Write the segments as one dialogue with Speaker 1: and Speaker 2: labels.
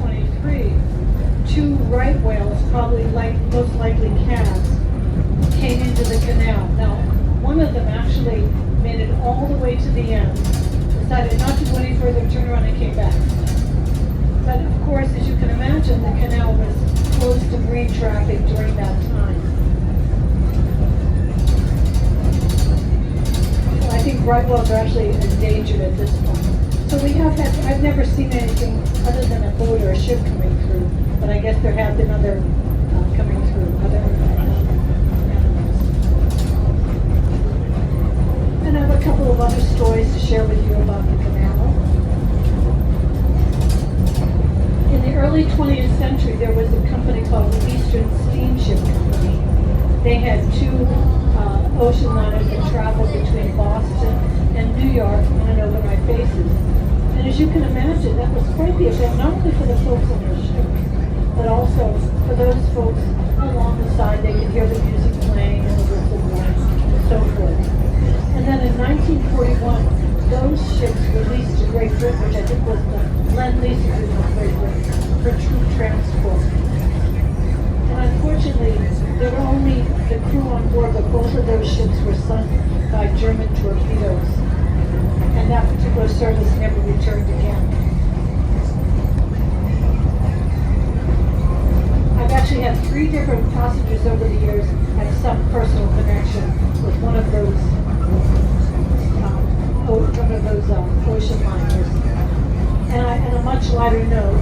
Speaker 1: 1923, two right whales, probably most likely calves, came into the canal. Now, one of them actually made it all the way to the end, decided not to go any further, turned around and came back. But of course, as you can imagine, the canal was closed to marine traffic during that time. So I think right whales are actually endangered at this point. So we have had, I've never seen anything other than a boat or a ship coming through, but I guess there have been other coming through, other animals. And I have a couple of other stories to share with you about the canal. In the early 20th century, there was a company called the Eastern Steamship Company. They had two ocean liners that traveled between Boston and New York on an overnight basis. And as you can imagine, that was quite the event, not only for the folks on the ship, but also for those folks along the side. They could hear the music playing and the whistle blowing and so forth. And then in 1941, those ships were leased to Great Britain, which I think was the Lend-Lease agreement of Great Britain, for troop transport. And unfortunately, there were only the crew on board, but both of those ships were sunk by German torpedoes. And that particular service never returned again. I've actually had 3 different passengers over the years have some personal connection with one of those ocean liners. And on a much lighter note,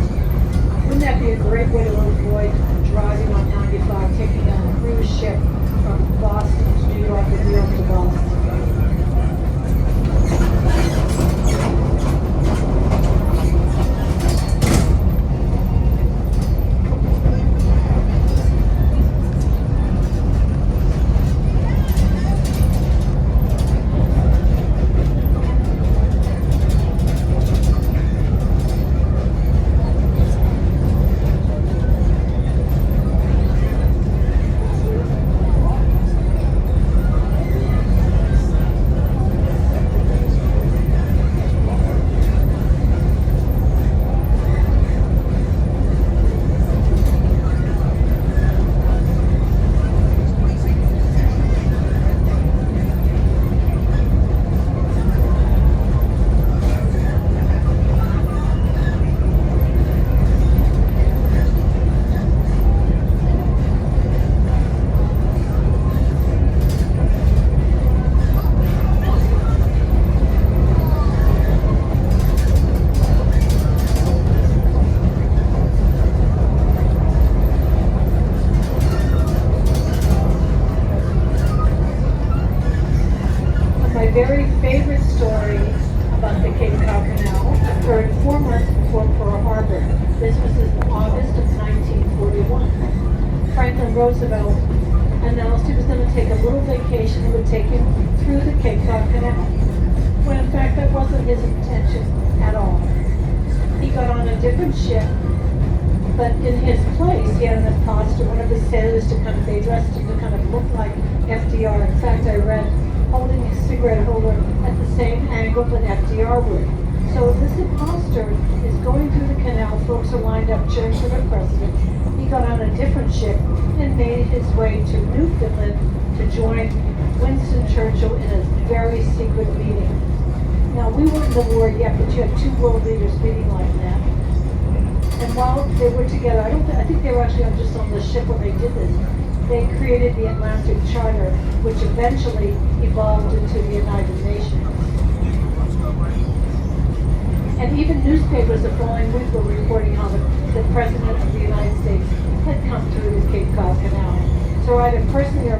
Speaker 1: wouldn't that be a great way to avoid driving on 95, taking a cruise ship from Boston to New York or New York to Boston? Very favorite story about the Cape Cod Canal occurred 4 months before Pearl Harbor. This was in August of 1941. Franklin Roosevelt announced he was going to take a little vacation that would take him through the Cape Cod Canal, when in fact that wasn't his intention at all. He got on a different ship, but in his place he had an imposter, one of his sailors, they dressed him to kind of look like FDR. In fact, I read holding his cigarette holder at the same angle that FDR would. So this imposter is going through the canal. Folks are lined up cheering for the president. He got on a different ship and made his way to Newfoundland to join Winston Churchill in a very secret meeting. Now, we weren't in the war yet, but you had 2 world leaders meeting like that. And while they were together, I think they were actually just on the ship when they did this. They created the Atlantic Charter, which eventually evolved into the United Nations. And even newspapers the following week were reporting how the President of the United States had come through the Cape Cod Canal. So either personally or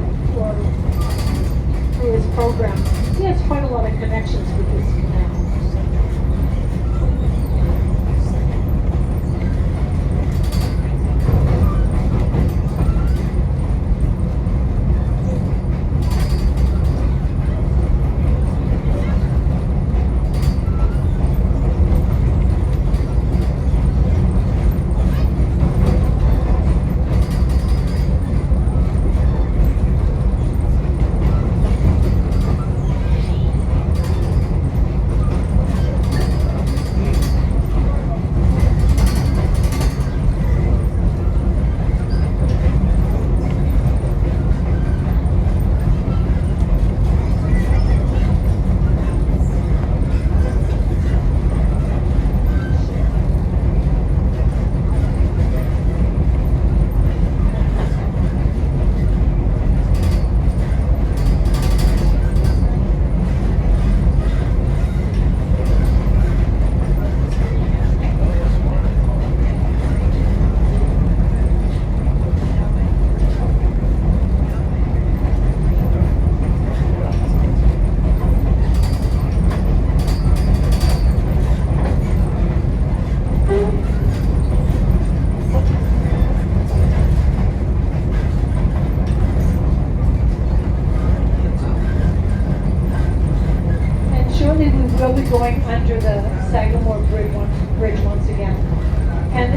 Speaker 1: through his program, he has quite a lot of connections with this canal.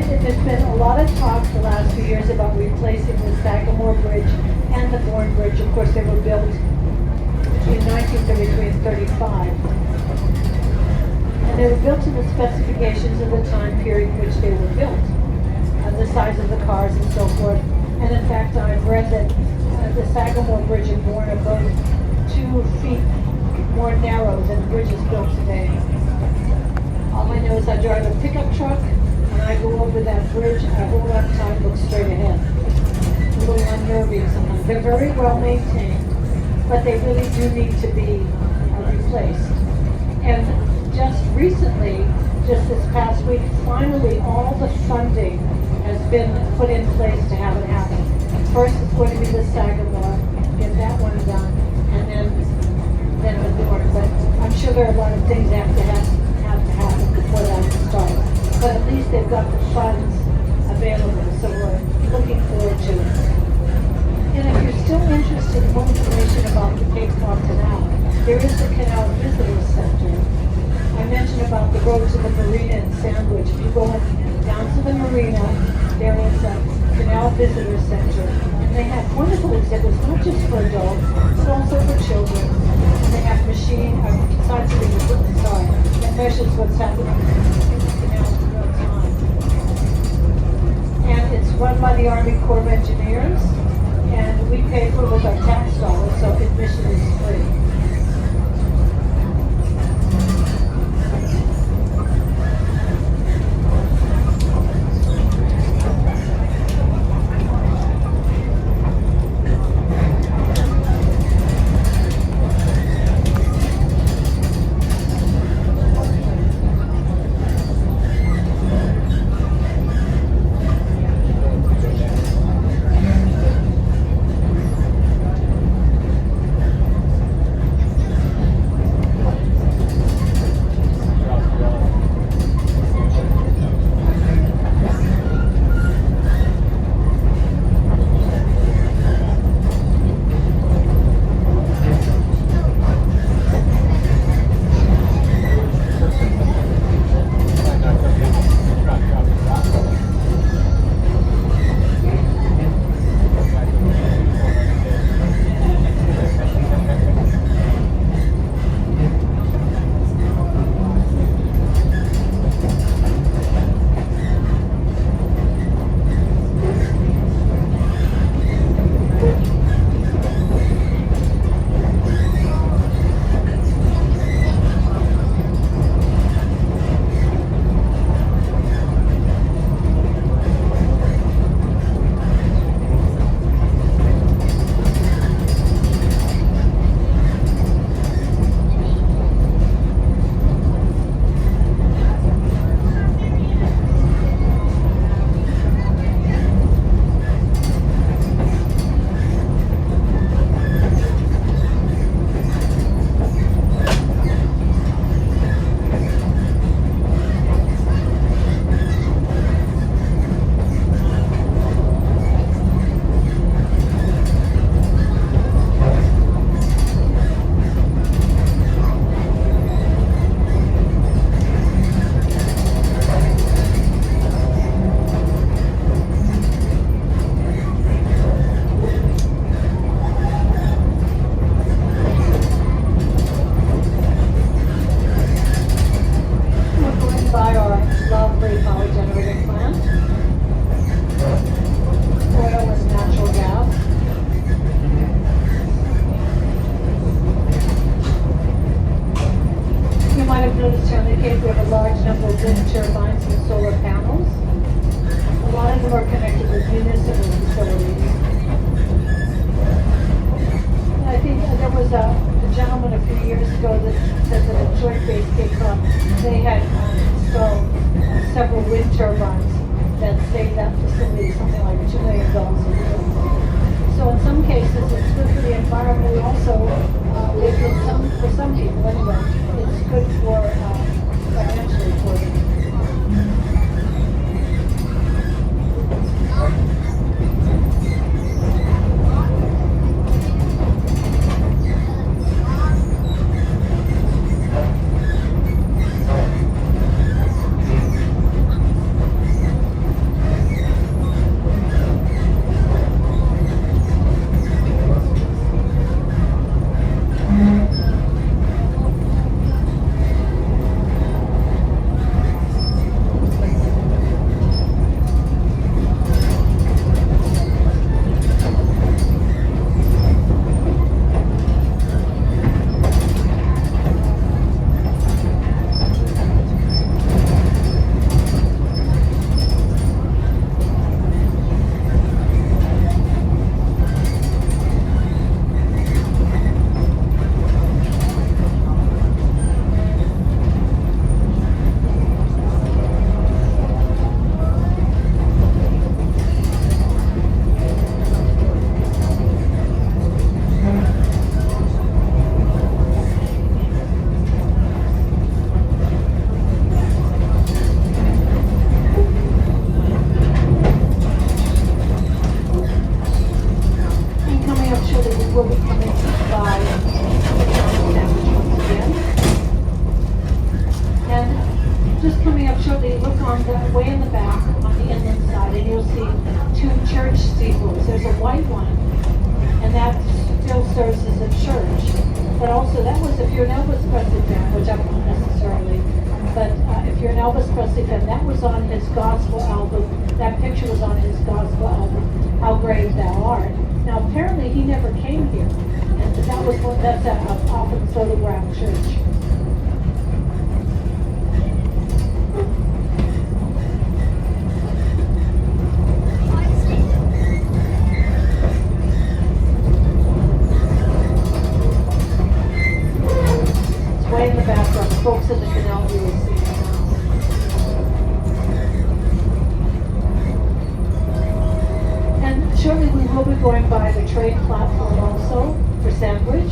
Speaker 1: there's been a lot of talk the last few years about replacing the Sagamore Bridge and the Bourne Bridge. Of course, they were built between 1933 and 35. And they were built to the specifications of the time period in which they were built, the size of the cars and so forth. And in fact, I've read that the Sagamore Bridge and Bourne are both 2 feet more narrow than bridges built today. All I know is I drive a pickup truck, and I go over that bridge, I whole lot of time look straight ahead. It's a little unnerving sometimes. They're very well maintained, but they really do need to be replaced. And just recently, just this past week, finally all the funding has been put in place to have it happen. First it's going to be the Sagamore, get that one done, and then the Bourne. But I'm sure there are a lot of things that have to happen before that starts. But at least they've got the funds available, so we're looking forward to it. And if you're still interested in more information about the Cape Cod Canal, there is the Canal Visitors Center. I mentioned about the road to the marina in Sandwich. If you go down to the marina, there is a Canal Visitors Center. And they have wonderful exhibits, not just for adults, but also for children. And they have science equipment, that measures what's happening in the canal in real time. And it's run by the Army Corps of Engineers, and we pay for it with our tax dollars, so admission is free. white one, and that still serves as a church. But also, that was, if you're an Elvis Presley fan, which I'm not necessarily, but if you're an Elvis Presley fan, that was on his gospel album. That picture was on his gospel album, How Great Thou Art. Now, apparently, he never came here, and that was what, that's a often photographed church. Way in the background, folks in the canal view will see it now. And shortly we will be going by the train platform also for Sandwich.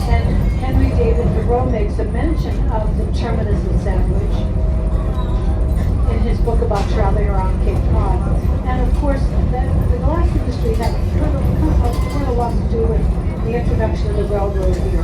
Speaker 1: And Henry David Thoreau makes a mention of the terminus of Sandwich in his book about traveling around Cape Cod. And of course, the glass industry had quite a lot to do with the introduction of the railroad here.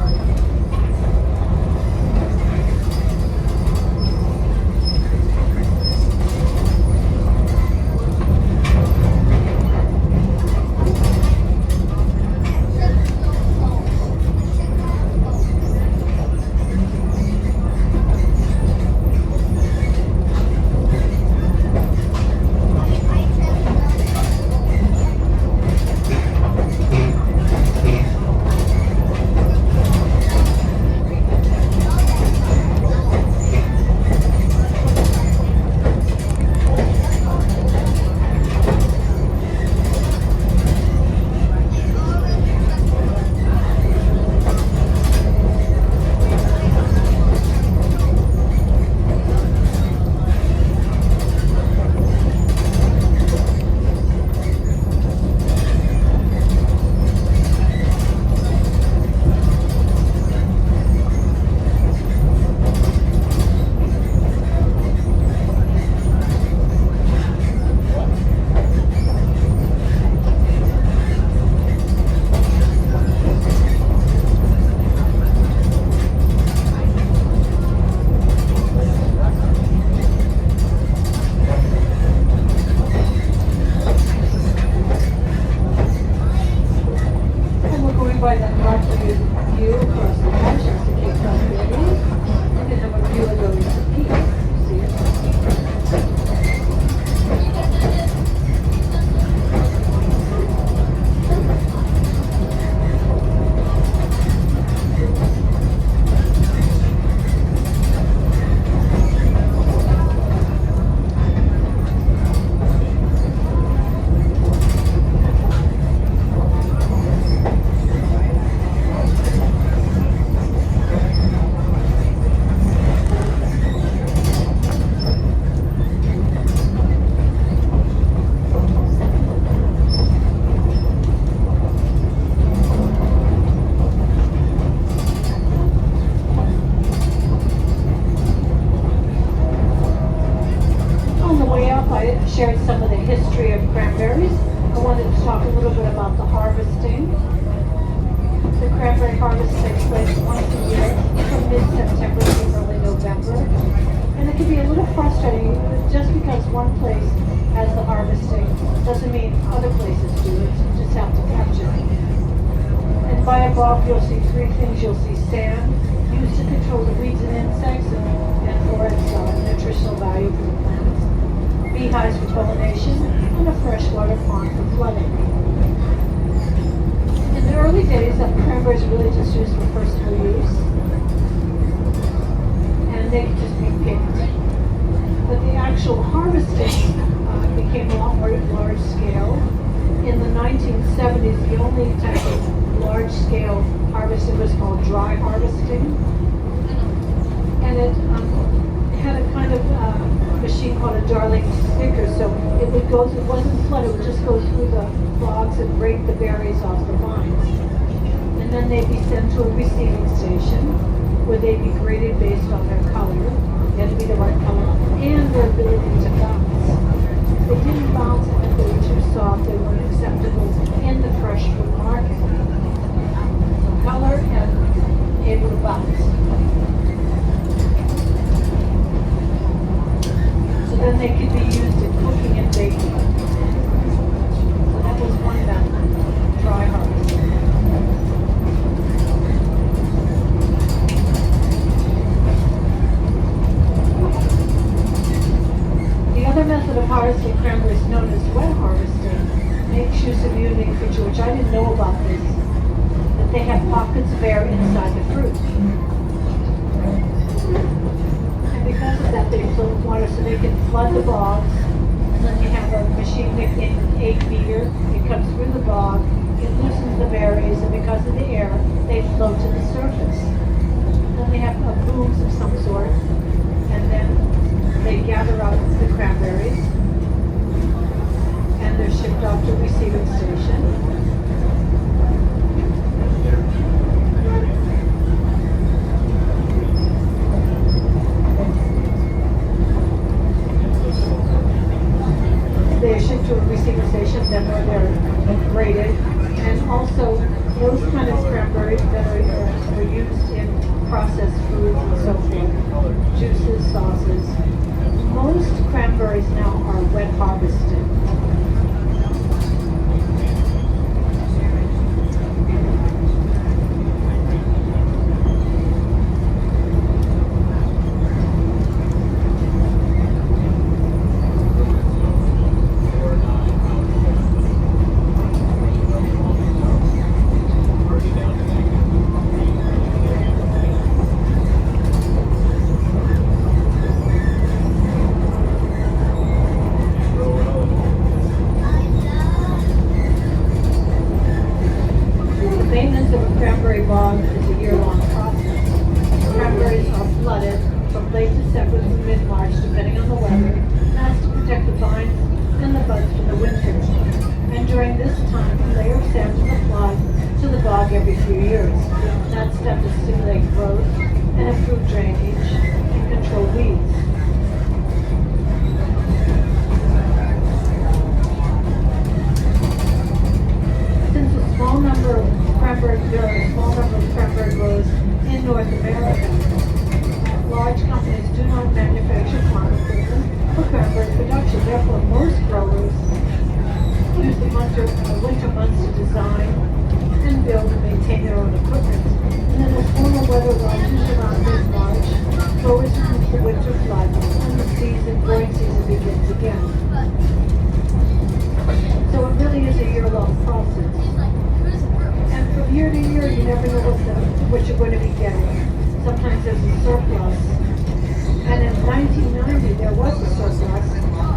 Speaker 1: By that lovely view across the ocean to Cape Cod Canal, you can have a view of those peaks. See it? I shared some of the history of cranberries. I wanted to talk a little bit about the harvesting. The cranberry harvest takes place once a year from mid-September to early November. And it can be a little frustrating just because one place has the harvesting doesn't mean other places do it. You just have to catch it. And by above you'll see three things. You'll see sand, used to control the weeds and insects and for its nutritional value for the plants. Beehives for pollination, and a freshwater pond for flooding. In the early days, cranberries were really just used for personal use, and they could just be picked. But the actual harvesting became a lot more large scale. In the 1970s, the only type of large scale harvesting was called dry harvesting, and it had a kind of machine called a Darling sticker, so it would go through, it wasn't flood, it would just go through the logs and break the berries off the vines. And then they'd be sent to a receiving station where they'd be graded based on their color. They had to be the right color and their ability to bounce. If they didn't bounce and if they were too soft, they weren't acceptable in the fresh fruit market. So color and able to bounce. So then they could be used in cooking and baking. So that was one method. known as wet harvesting, makes use of a unique feature, which I didn't know about this, that they have pockets of air inside the fruit. And because of that, they flow water so they can flood the bogs. And then they have a machine nicknamed an 8-meter. It comes through the bog, it loosens the berries, and because of the air, they float to the surface. Then they have booms of some sort, and then they gather up the cranberries, and they're shipped off to a receiving station. They are shipped to a receiving station, then they're graded, and also those kind of cranberries that are used in processed foods and so forth, juices, sauces. Most cranberries now are wet harvested. Maintenance of a cranberry bog is a year-long process. Cranberries are flooded from late December to mid-March, depending on the weather. That's to protect the vines and the buds from the winter. And during this time, a layer of sand is applied to the bog every few years. That's done to stimulate growth and improve drainage and control weeds. There are a small number of cranberry growers in North America. Large companies do not manufacture farm equipment for cranberry production. Therefore, most growers use the winter months to design and build and maintain their own equipment. And then as warmer weather rises around mid-March, growers move the winter flood and the growing season begins again. So it really is a year-long process. And from year to year, you never know what you're going to be getting. Sometimes there's a surplus. And in 1990, there was a surplus,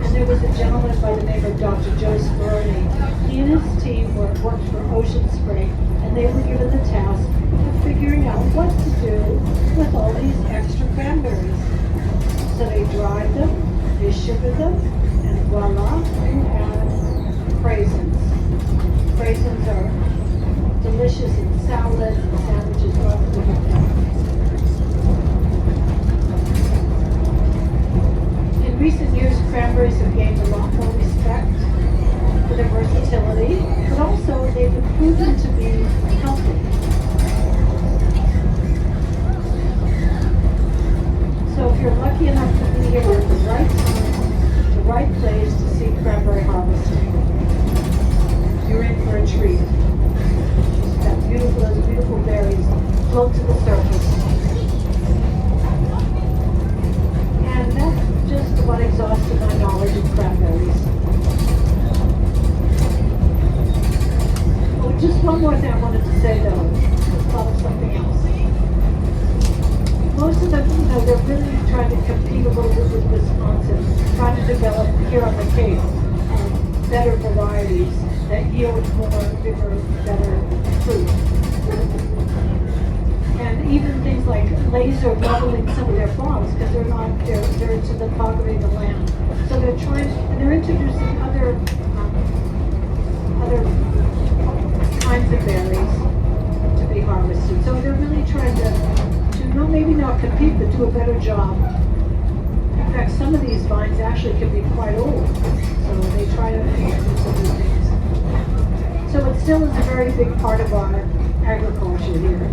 Speaker 1: and there was a gentleman by the name of Dr. Joe Speroni. He and his team worked for Ocean Spray, and they were given the task of figuring out what to do with all these extra cranberries. So they dried them, they sugared them, and voila, you have craisins. Craisins are delicious in salads and sandwiches, lots of different things. In recent years, cranberries have gained a lot more respect for their versatility, but also they've been proven to be healthy. So if you're lucky enough to be here at the right time, the right place to see cranberry harvesting, you're in for a treat. Those beautiful berries float to the surface. And that's just about exhausted my knowledge of cranberries. Oh, just one more thing I wanted to say though, about something else. Most of them, they're really trying to compete a little bit with Wisconsin, trying to develop here on the Cape better varieties that yield more, bigger, better fruit. And even things like laser leveling some of their farms because they're into the poverty of the land. So they're introducing other kinds of berries to be harvested. So they're really trying to maybe not compete, but do a better job. In fact, some of these vines actually can be quite old. So they try to do some new things. So it still is a very big part of our agriculture here.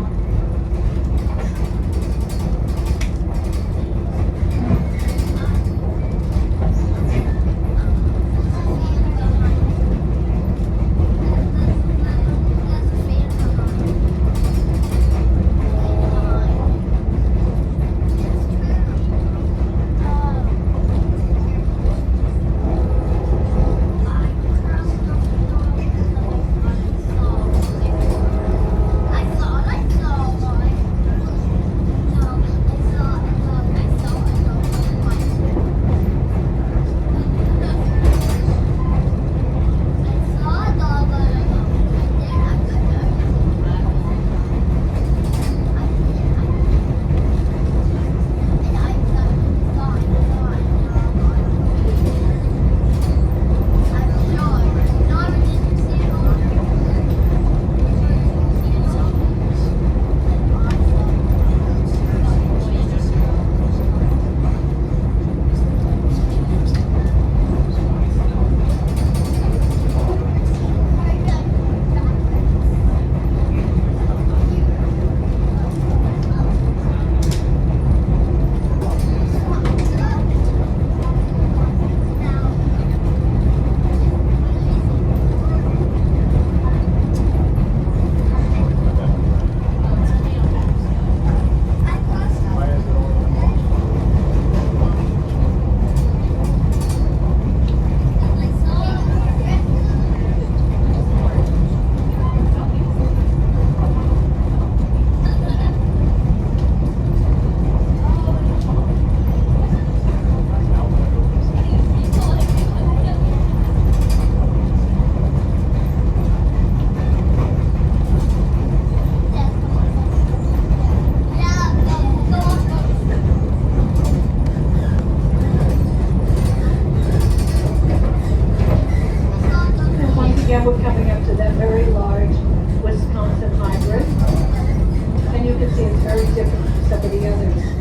Speaker 1: again, we're coming up to that very large Wisconsin hybrid. And you can see it's very different from some of the others.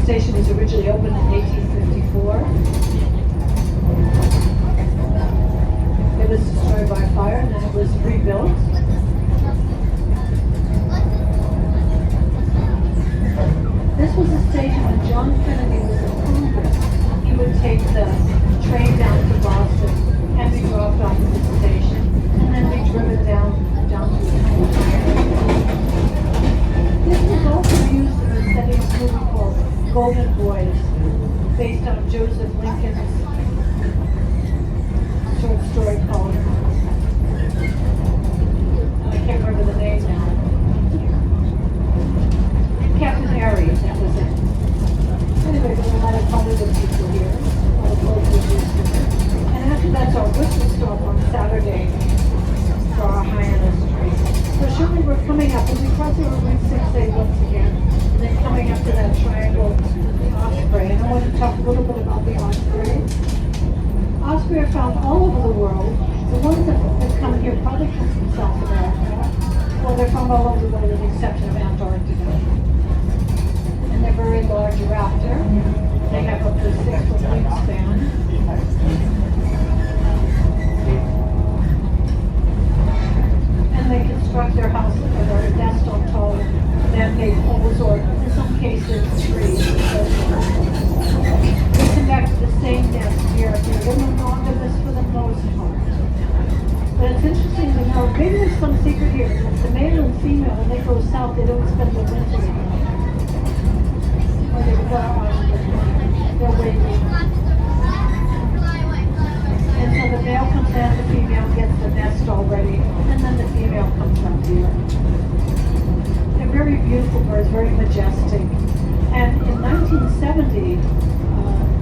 Speaker 2: station was originally opened in 1854. It was destroyed by fire and then it was rebuilt. This was a station when John Kennedy was in Congress. He would take the train down to Boston and be dropped off at the station and then be driven down to the train. This was also used in the setting of a movie called Golden Boys, based on Joseph Lincoln's short story called, I can't remember the name now. Captain Harry, that was it. Anyway, there were a lot of Hollywood people talk a little bit about the osprey. Osprey are found all over the world. The ones that have come here probably come from South America. Well, they're found all over the world with the exception of Antarctica. And they're very large raptor. They have up to 6-foot wingspan. And they construct their houses or their nest on tall man-made poles or in some cases trees. They connect the same nest here and here. They're monogamous for the most part. But it's interesting to know, maybe there's some secret here. The male and female, when they go south, they don't spend the winter together. Or they go on their way. And so the male comes down, the female gets the nest already, and then the female comes up here. They're very beautiful birds, very majestic. And in 1970,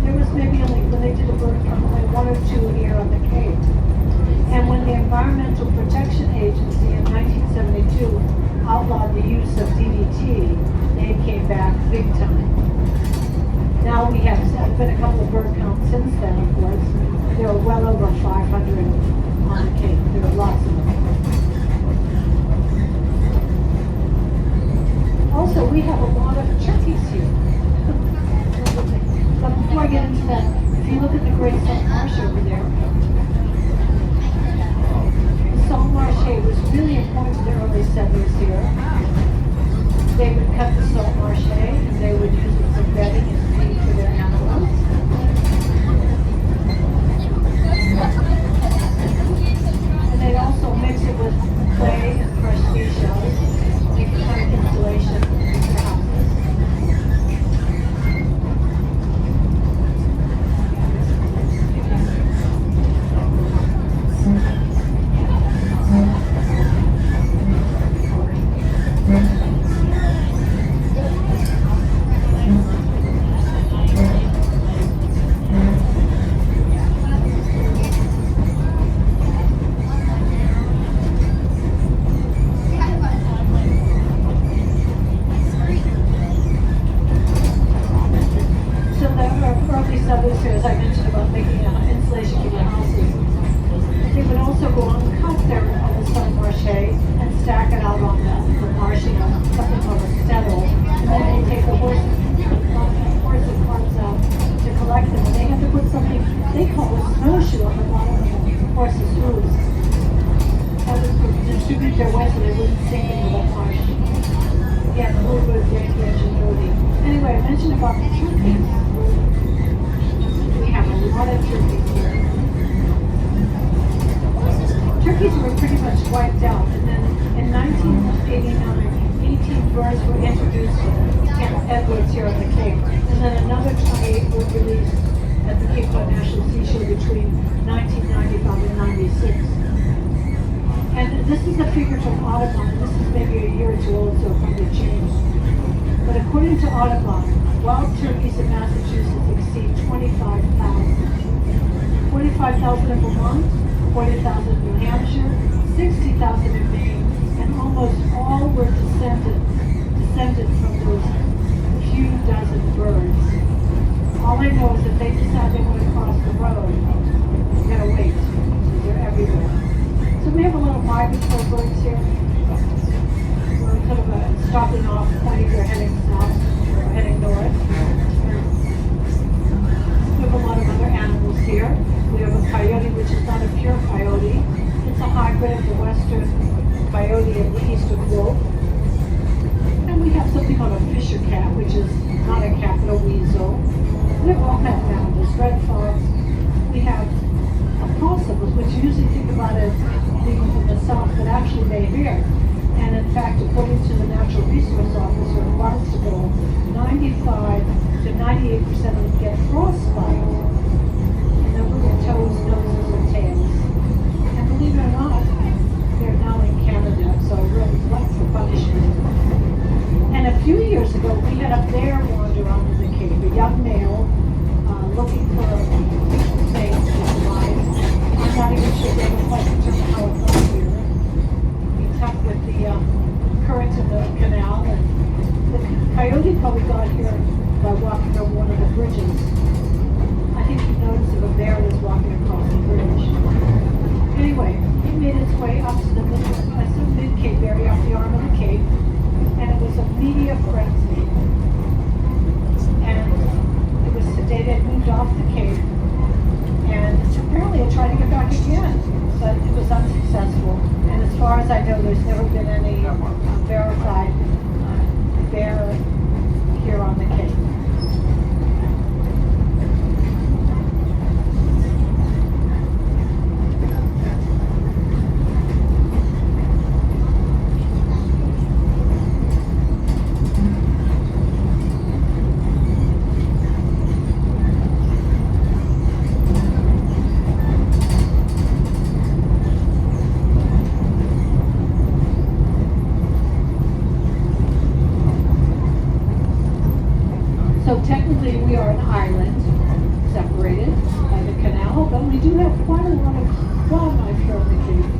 Speaker 2: there was maybe only, when they did a bird count, only 1 or 2 here on the Cape. And when the Environmental Protection Agency in 1972 outlawed the use of DDT, they came back big time. Now we have, there's been a couple of bird counts since then, of course. There are well over 500 on the Cape. There are lots of them. Also, we have a lot of turkeys here. But before I get into that, if you look at the Great Salt Marsh over there, the salt marsh hay was really important to the early settlers here. They would cut the salt marsh hay and they would use it for bedding and feed for their animals. And they'd also mix it with clay and crushed seashells, make a kind of insulation for houses. As I mentioned about making insulation for their houses, they would also go and cut their salt marsh hay and stack it out on the marsh, something called a settle. And then they take the horse and carts out to collect them. And they have to put something they call a snowshoe on the bottom of the horse's hooves. That was to distribute their weight so they wouldn't sink into the marsh. Yeah, a little bit of danger ingenuity. Anyway, I mentioned about the turkeys. We have a lot of turkeys here. Turkeys were pretty much wiped out, and then in 1989, 18 birds were introduced to Camp Edwards here on the Cape, and then another 28 were released at the Cape Cod National Seashore between 1995 and 96. And this is a figure from Audubon, and this is maybe a year or two old, so it probably changed. But according to Audubon, wild turkeys in Massachusetts exceed 25,000. 45,000 in Vermont, 40,000 in New Hampshire, 60,000 in Maine, and almost all were descended from those few dozen birds. All I know is if they decide they want to cross the road, you gotta wait, because they're everywhere. So we have a little migratory birds here. We're kind of stopping off, pointing they're heading south or heading north. We have a lot of other animals here. We have a coyote, which is not a pure coyote. It's a hybrid of the western coyote and the eastern wolf. And we have something called a fisher cat, which is not a cat, but a weasel. We have all kinds of animals, red fox. We have opossums, which you usually think about as being from the south, but actually they're here. And in fact, according to the Natural Resource Officer in Barnstable, 95 to 98% of them get frostbite. And they're little toes, noses, or tails. And believe it or not, they're now in Canada, so really what's the punishment? And a few years ago, we had a bear wander onto the Cape, a young male looking for a mate to his life. I'm not even sure they would quite determine how it got here. He tucked with the current of the canal, and the coyote probably got here by walking over one of the bridges. moved off the Cape, and apparently it tried to get back again, but it was unsuccessful. And as far as I know, there's never been any verified bear here on the Cape. So technically we are an island, separated by the canal, but we do have quite a lot of wildlife here on the Cape.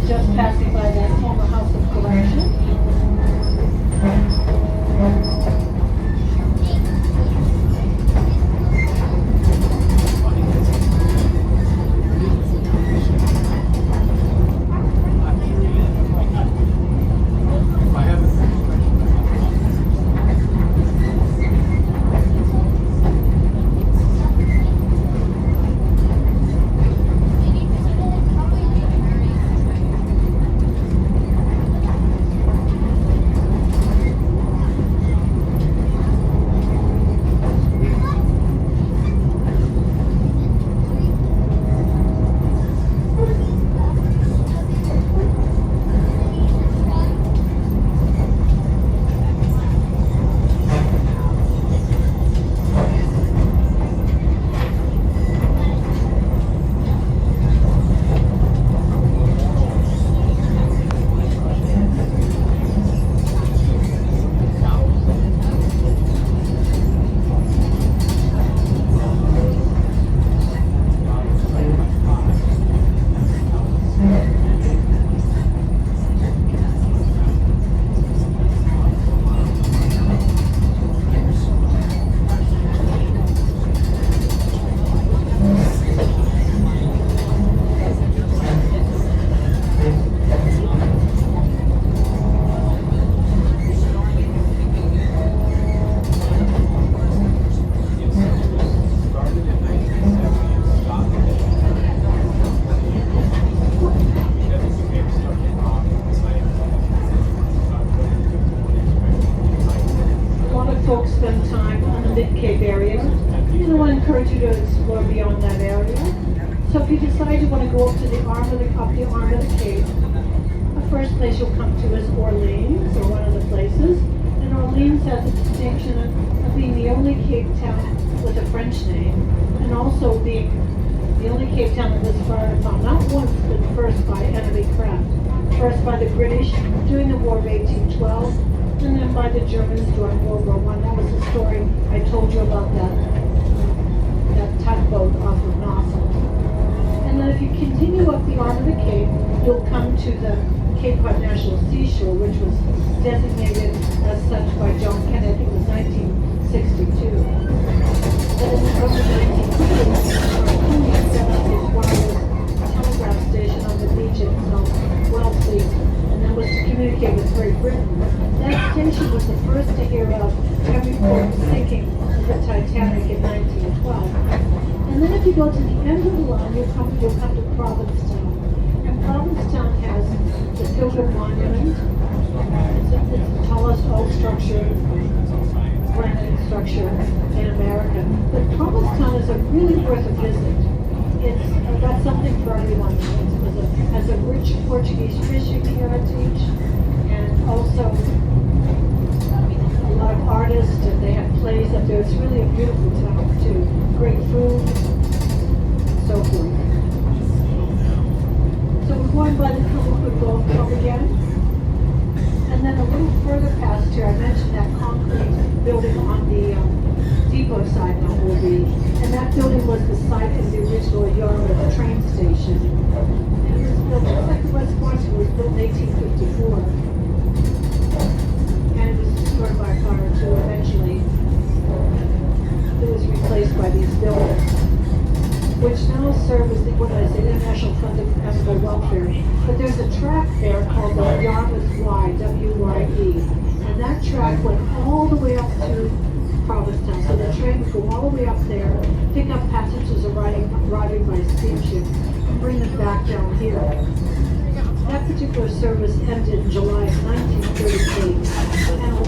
Speaker 2: Just passing by that former house of correction. Folks spend time on the Mid-Cape area, and I want to encourage you to explore beyond that area. So if you decide you want to go up to the arm of the Cape, the first place you'll come to is Orleans, or one of the places. And Orleans has the distinction of being the only Cape town with a French name, and also being the only Cape town that was fired upon, not once, but first by enemy craft. First by the British during the War of 1812, and then by the Germans during World War I. That was the story I told you about that tugboat off of Nassau. And then if you continue up the arm of the Cape, you'll come to the Cape Cod National Seashore, which was designated as such by John Kennedy. It was 1962. But in the early 1930s, he set up his wireless telegraph station on the beach at Wellfleet, and that was to communicate with Great Britain. That station was the first to hear of report the sinking of the Titanic in 1912. And then if you go to the end of the line, you'll come to Provincetown. And Provincetown has the Pilgrim Monument. It's the tallest old structure, granite structure in America. But Provincetown is really worth a visit. It's got something for everyone. It has a rich Portuguese fishing heritage, and also a lot of artists, and they have plays up there. It's really a beautiful town too. Great food, so forth. So we're going by the Cumberland Golf Club again. And then a little further past here, I mentioned that concrete building on the depot side now will be. And that building was the site of the original Yarmouth train station. And it was built just like the West Boston was built in 1854. And it was destroyed by fire too eventually. It was replaced by these buildings, which now serve as the, what did I say, International Fund of Animal Welfare. But there's a track there called the Yarmouth Y, W-Y-E. And that track went all the way up to Provincetown. So the train would go all the way up there, pick up passengers arriving by steamship, and bring them back down here. That particular service ended in July of 1938. And a